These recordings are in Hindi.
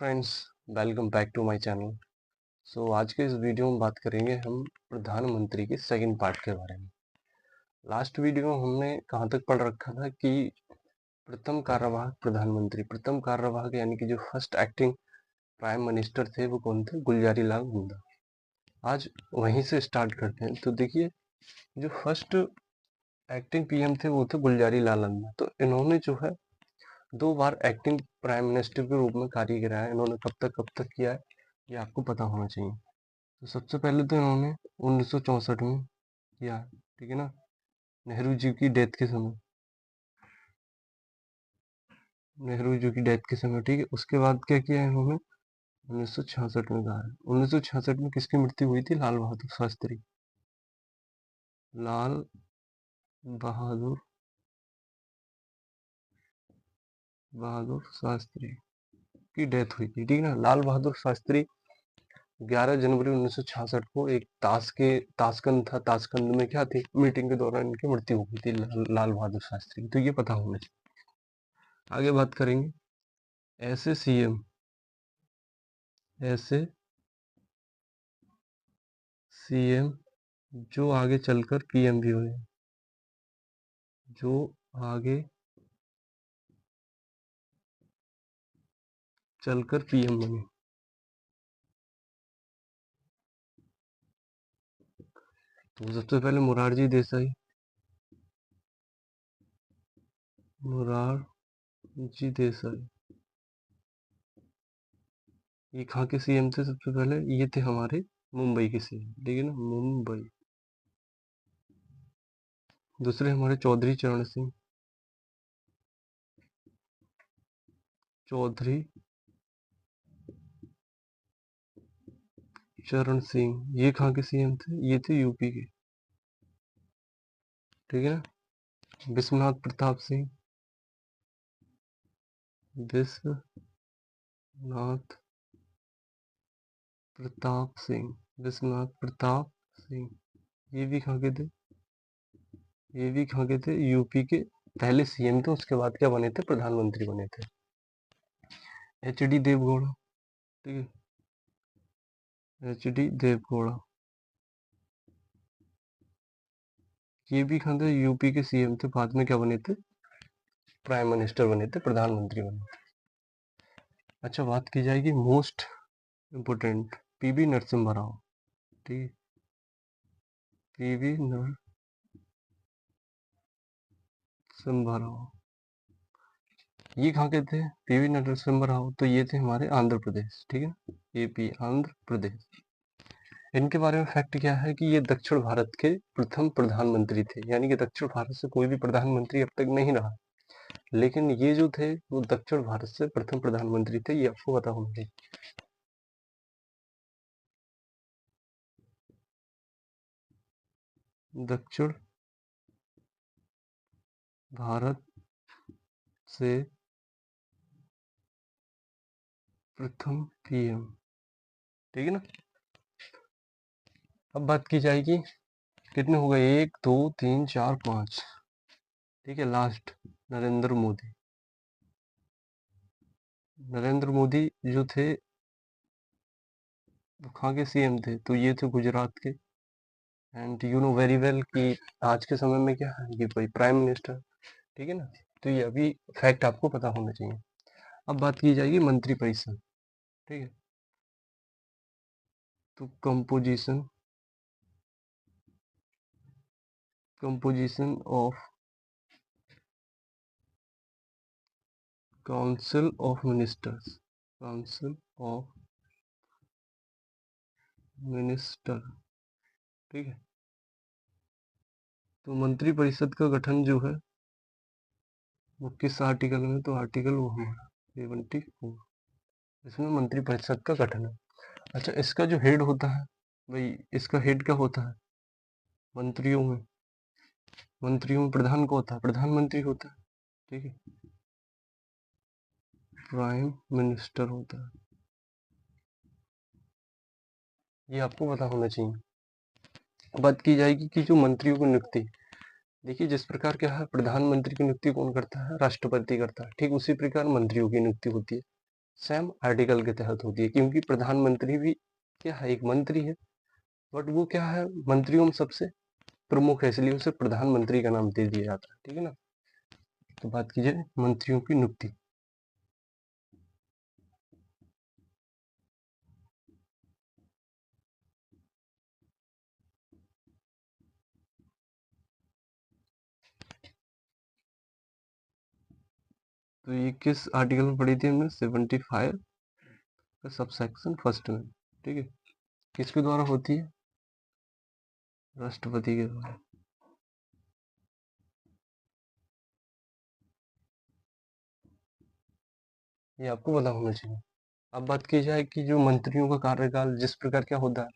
Friends, welcome back to my channel. आज के इस वीडियो में बात करेंगे हम प्रधानमंत्री के सेकंड पार्ट के बारे में। लास्ट वीडियो में हमने कहाँ तक पढ़ रखा था कि प्रथम कार्यवाहक प्रधानमंत्री, प्रथम कार्यवाहक यानी कि जो फर्स्ट एक्टिंग प्राइम मिनिस्टर थे वो कौन थे? गुलजारी लाल नंदा। आज वहीं से स्टार्ट करते हैं। तो देखिए, जो फर्स्ट एक्टिंग पीएम थे वो थे गुलजारी लाल नंदा। तो इन्होंने जो है 2 बार एक्टिंग प्राइम मिनिस्टर के रूप में कार्य किया है। इन्होंने कब तक किया है ये आपको पता होना चाहिए। तो सबसे पहले तो इन्होंने 1964 में किया, ठीक है ना, नेहरू जी की डेथ के समय, नेहरू जी की डेथ के समय, ठीक है। उसके बाद क्या किया इन्होंने? 1966 में कहा है। 1966 में किसकी मृत्यु हुई थी? लाल बहादुर शास्त्री, लाल बहादुर शास्त्री की डेथ हुई थी, ठीक है ना। लाल बहादुर शास्त्री 11 जनवरी 1966 को एक ताशकंद था, ताशकंद में क्या थी, मीटिंग के दौरान इनकी मृत्यु हो गई थी, लाल बहादुर शास्त्री की। तो ये पता होना चाहिए। आगे बात करेंगे ऐसे सीएम, ऐसे सीएम जो आगे चलकर पीएम भी हुए, जो आगे चलकर पीएम बने। तो सबसे पहले मोरारजी देसाई, मोरारजी देसाई, ये कहाँ के सीएम थे? सबसे पहले ये थे हमारे मुंबई के सीएम, ठीक है ना, मुंबई। दूसरे हमारे चौधरी चरण सिंह, चौधरी चरण सिंह, ये कहाँ के सीएम थे? ये थे यूपी के, ठीक है ना। विश्वनाथ प्रताप सिंह, विश्वनाथ प्रताप सिंह, विश्वनाथ प्रताप सिंह, ये भी कहाँ के थे? ये भी कहाँ के थे? यूपी के पहले सीएम थे, उसके बाद क्या बने थे? प्रधानमंत्री बने थे। एच डी देवगौड़ा, ठीक है, एच डी देवगौड़ा, ये भी कहाँ थे? यूपी के सीएम थे, बाद में क्या बने थे? प्राइम मिनिस्टर बने थे, प्रधानमंत्री बने थे। अच्छा, बात की जाएगी most important, PV Narasimha Rao, ठीक है, पीवी नरसिम्हा राव, ये कहाँ के थे? पीवी नरसिम्हा राव, तो ये थे हमारे आंध्र प्रदेश, ठीक है, एपी, आंध्र प्रदेश। इनके बारे में फैक्ट क्या है कि ये दक्षिण भारत के प्रथम प्रधानमंत्री थे, यानी कि दक्षिण भारत से कोई भी प्रधानमंत्री अब तक नहीं रहा, लेकिन ये जो थे वो दक्षिण भारत से प्रथम प्रधानमंत्री थे, ये आपको पता होना चाहिए। दक्षिण भारत से प्रथम पीएम, ठीक है ना। अब बात की जाएगी, कितने हो गए? 1 2 3 4 5, ठीक है। लास्ट नरेंद्र मोदी, नरेंद्र मोदी जो थे वो कहाँ के सीएम थे? तो ये थे गुजरात के। And you know very well कि आज के समय में क्या है, ये कोई प्राइम मिनिस्टर, ठीक है ना। तो ये अभी फैक्ट आपको पता होना चाहिए। अब बात की जाएगी मंत्रिपरिषद, ठीक है। तो composition, composition of council of ministers, council of minister, ठीक है। तो मंत्रिपरिषद का गठन जो है वो किस आर्टिकल में? तो आर्टिकल वो हमारा 74, इसमें मंत्रिपरिषद का गठन है। अच्छा, इसका जो हेड होता है भाई, इसका हेड क्या होता है? मंत्रियों में, मंत्रियों में प्रधान को होता है, प्रधानमंत्री होता है, ठीक है, प्राइम मिनिस्टर होता है, ये आपको पता होना चाहिए। बात की जाएगी कि जो मंत्रियों की नियुक्ति, देखिए जिस प्रकार क्या है, प्रधानमंत्री की नियुक्ति कौन करता है? राष्ट्रपति करता है, ठीक उसी प्रकार मंत्रियों की नियुक्ति होती है। सेम आर्टिकल के तहत होती है, क्योंकि प्रधानमंत्री भी क्या है, एक मंत्री है, बट वो क्या है, मंत्रियों में सबसे प्रमुख है, इसलिए उसे प्रधानमंत्री का नाम दे दिया जाता है। ठीक है ना। तो बात की जाए मंत्रियों की नियुक्ति। तो ये किस आर्टिकल में पढ़ी थी हमने? 75 का सब सेक्शन फर्स्ट में। ठीक है। किसके द्वारा होती है? राष्ट्रपति के द्वारा। ये आपको पता होना चाहिए। अब बात की जाए कि जो मंत्रियों का कार्यकाल जिस प्रकार क्या होता है,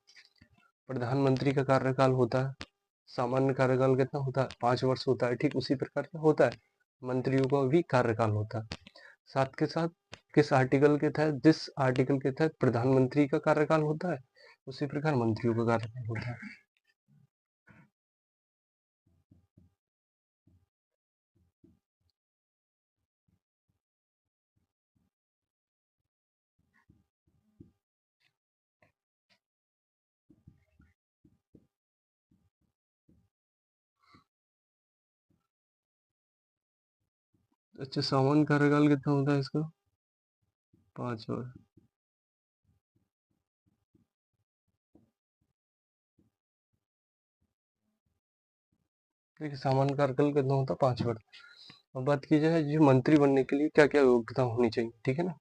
प्रधानमंत्री का कार्यकाल होता है, सामान्य कार्यकाल कितना होता है? 5 वर्ष होता है। ठीक उसी प्रकार क्या होता है, मंत्रियों का भी कार्यकाल होता है। साथ के साथ किस आर्टिकल के तहत, जिस आर्टिकल के तहत प्रधानमंत्री का कार्यकाल होता है, उसी प्रकार मंत्रियों का कार्यकाल होता है। अच्छा, सामान्य कार्यकाल कितना होता है इसका? 5 वर्ष। देखिए, सामान्य कार्यकाल कितना होता है? 5 वर्ष। अब बात की जाए जो मंत्री बनने के लिए क्या क्या योग्यता होनी चाहिए। ठीक है ना।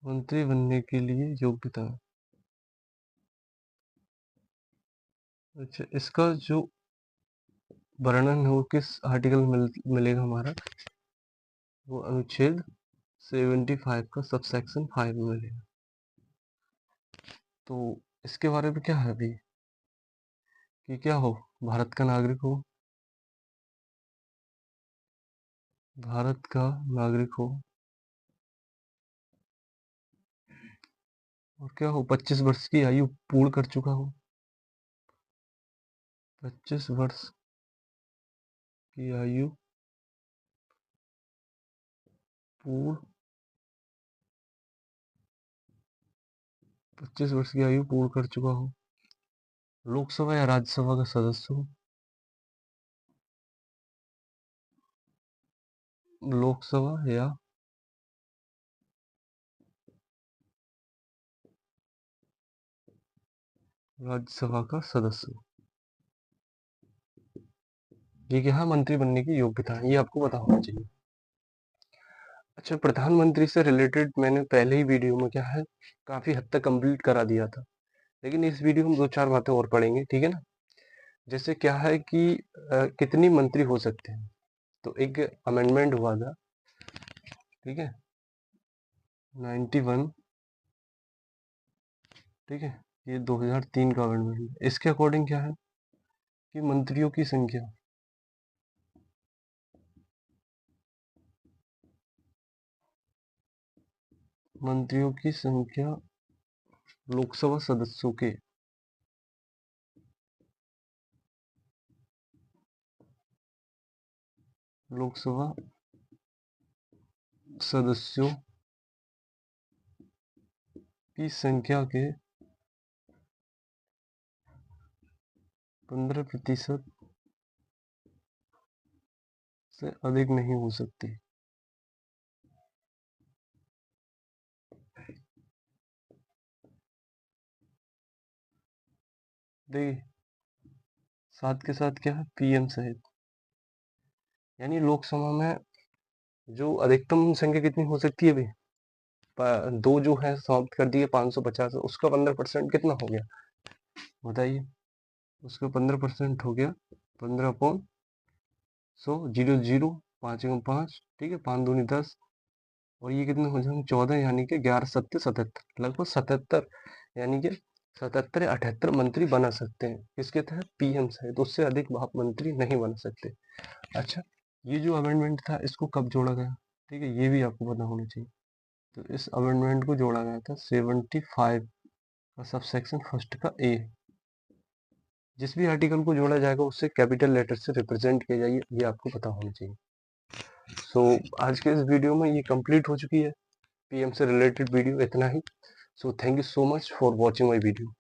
मंत्री बनने के लिए योग्यता। अच्छा, इसका जो वर्णन है वो किस आर्टिकल में मिलेगा हमारा? वो अनुच्छेद 75 का सबसेक्शन 5 में मिलेगा। तो इसके बारे में क्या है अभी कि क्या हो, भारत का नागरिक हो, भारत का नागरिक हो, और क्या हो, 25 वर्ष की आयु पूर्ण कर चुका हो। 25 वर्ष की आयु पूर्ण, 25 वर्ष की आयु पूर्ण कर चुका हो, लोकसभा या राज्यसभा का सदस्य हो, लोकसभा या राज्यसभा का सदस्य हो। ये क्या है, मंत्री बनने की योग्यता है, ये आपको पता होना चाहिए। अच्छा, प्रधानमंत्री से रिलेटेड मैंने पहले ही वीडियो में क्या है, काफी हद तक कंप्लीट करा दिया था, लेकिन इस वीडियो में दो चार बातें और पढ़ेंगे। ठीक है ना। जैसे क्या है कि कितनी मंत्री हो सकते हैं, तो एक अमेंडमेंट हुआ था। ठीक है, 91। ठीक है, ये 2003 का अमेंडमेंट। इसके अकॉर्डिंग क्या है कि मंत्रियों की संख्या, मंत्रियों की संख्या लोकसभा सदस्यों के, लोकसभा सदस्यों की संख्या के 15% से अधिक नहीं हो सकती। देखिए, साथ के साथ क्या है, पीएम सहित, यानी लोकसभा में जो अधिकतम संख्या कितनी हो सकती है भाई, दो जो है समाप्त कर दिए 550, उसका 15% कितना हो गया बताइए? उसका 15% हो गया 15/100, 0 0, 5 × 5। ठीक है, 5 दूनी 10, और ये कितने हो जाएंगे 14, यानी कि 11 × 7 = 77, लगभग 77, यानी कि 77 या 78 मंत्री बना सकते हैं। किसके तहत? पीएम से, तो उससे अधिक आप मंत्री नहीं बना सकते। अच्छा, ये जो अमेंडमेंट था इसको कब जोड़ा गया? ठीक है, ये भी आपको पता होना चाहिए। तो इस अमेंडमेंट को जोड़ा गया था 75 का सबसेक्शन फर्स्ट का ए। जिस भी आर्टिकल को जोड़ा जाएगा उससे कैपिटल लेटर से रिप्रेजेंट किया जाए, ये आपको पता होना चाहिए। सो आज के इस वीडियो में ये कंप्लीट हो चुकी है, पीएम से रिलेटेड वीडियो इतना ही। So thank you so much for watching my video.